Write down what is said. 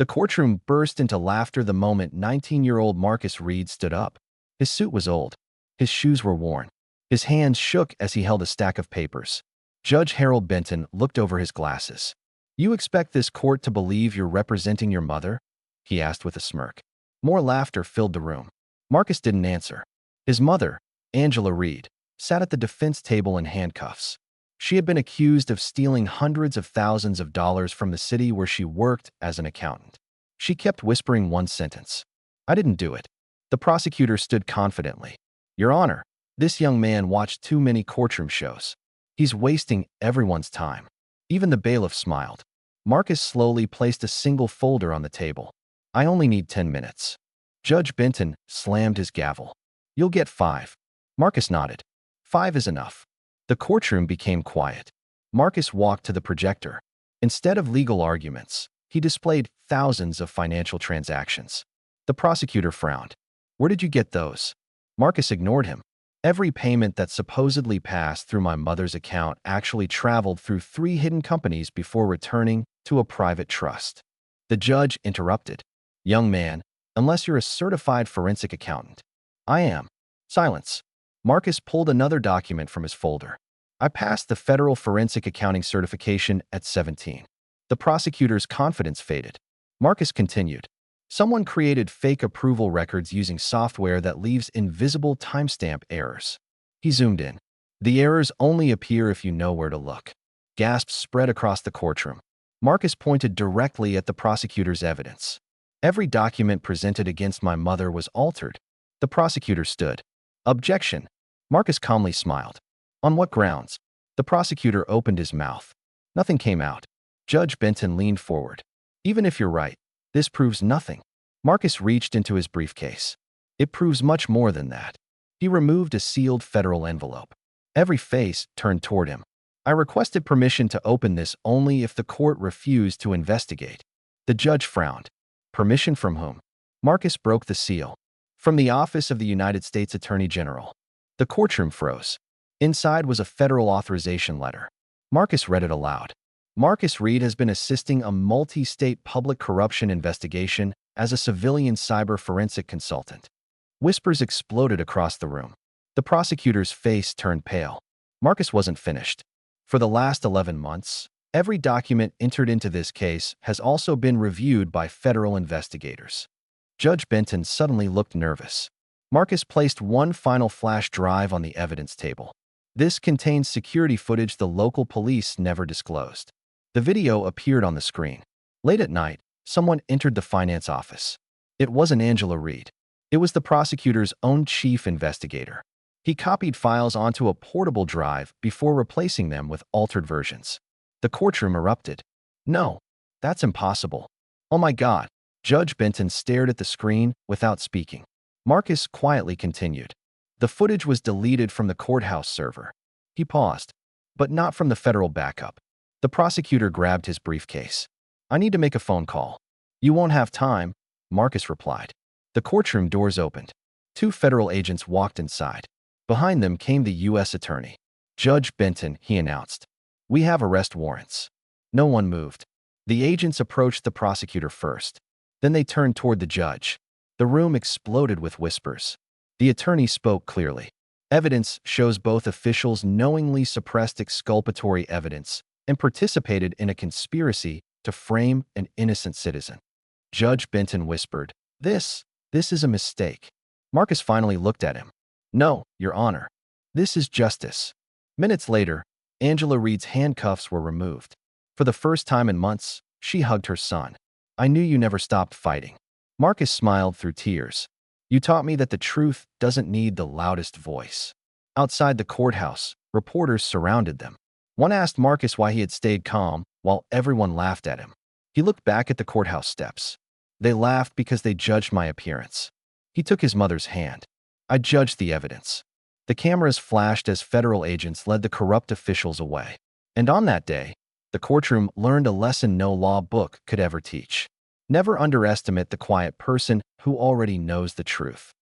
The courtroom burst into laughter the moment 19-year-old Marcus Reed stood up. His suit was old. His shoes were worn. His hands shook as he held a stack of papers. Judge Harold Benton looked over his glasses. "You expect this court to believe you're representing your mother?" he asked with a smirk. More laughter filled the room. Marcus didn't answer. His mother, Angela Reed, sat at the defense table in handcuffs. She had been accused of stealing hundreds of thousands of dollars from the city where she worked as an accountant. She kept whispering one sentence: "I didn't do it." The prosecutor stood confidently. "Your Honor, this young man watched too many courtroom shows. He's wasting everyone's time." Even the bailiff smiled. Marcus slowly placed a single folder on the table. "I only need 10 minutes." Judge Benton slammed his gavel. "You'll get 5. Marcus nodded. "5 is enough." The courtroom became quiet. Marcus walked to the projector. Instead of legal arguments, he displayed thousands of financial transactions. The prosecutor frowned. "Where did you get those?" Marcus ignored him. "Every payment that supposedly passed through my mother's account actually traveled through 3 hidden companies before returning to a private trust." The judge interrupted. "Young man, unless you're a certified forensic accountant." "I am." Silence. Marcus pulled another document from his folder. "I passed the federal forensic accounting certification at 17. The prosecutor's confidence faded. Marcus continued. "Someone created fake approval records using software that leaves invisible timestamp errors." He zoomed in. "The errors only appear if you know where to look." Gasps spread across the courtroom. Marcus pointed directly at the prosecutor's evidence. "Every document presented against my mother was altered." The prosecutor stood. "Objection." Marcus calmly smiled. "On what grounds?" The prosecutor opened his mouth. Nothing came out. Judge Benton leaned forward. "Even if you're right, this proves nothing." Marcus reached into his briefcase. "It proves much more than that." He removed a sealed federal envelope. Every face turned toward him. "I requested permission to open this only if the court refused to investigate." The judge frowned. "Permission from whom?" Marcus broke the seal. "From the Office of the United States Attorney General." The courtroom froze. Inside was a federal authorization letter. Marcus read it aloud. "Marcus Reed has been assisting a multi-state public corruption investigation as a civilian cyber forensic consultant." Whispers exploded across the room. The prosecutor's face turned pale. Marcus wasn't finished. "For the last 11 months, every document entered into this case has also been reviewed by federal investigators." Judge Benton suddenly looked nervous. Marcus placed one final flash drive on the evidence table. This contains security footage the local police never disclosed. The video appeared on the screen. Late at night, someone entered the finance office. It wasn't Angela Reed. It was the prosecutor's own chief investigator. He copied files onto a portable drive before replacing them with altered versions. The courtroom erupted. "No, that's impossible." "Oh my God." Judge Benton stared at the screen without speaking. Marcus quietly continued. "The footage was deleted from the courthouse server." He paused. "But not from the federal backup." The prosecutor grabbed his briefcase. "I need to make a phone call." "You won't have time," Marcus replied. The courtroom doors opened. 2 federal agents walked inside. Behind them came the U.S. attorney. "Judge Benton," he announced. "We have arrest warrants." No one moved. The agents approached the prosecutor first. Then they turned toward the judge. The room exploded with whispers. The attorney spoke clearly. "Evidence shows both officials knowingly suppressed exculpatory evidence and participated in a conspiracy to frame an innocent citizen." Judge Benton whispered, This is a mistake." Marcus finally looked at him. "No, Your Honor. This is justice." Minutes later, Angela Reed's handcuffs were removed. For the first time in months, she hugged her son. "I knew you never stopped fighting." Marcus smiled through tears. "You taught me that the truth doesn't need the loudest voice." Outside the courthouse, reporters surrounded them. One asked Marcus why he had stayed calm while everyone laughed at him. He looked back at the courthouse steps. "They laughed because they judged my appearance." He took his mother's hand. "I judged the evidence." The cameras flashed as federal agents led the corrupt officials away. And on that day, the courtroom learned a lesson no law book could ever teach. Never underestimate the quiet person who already knows the truth.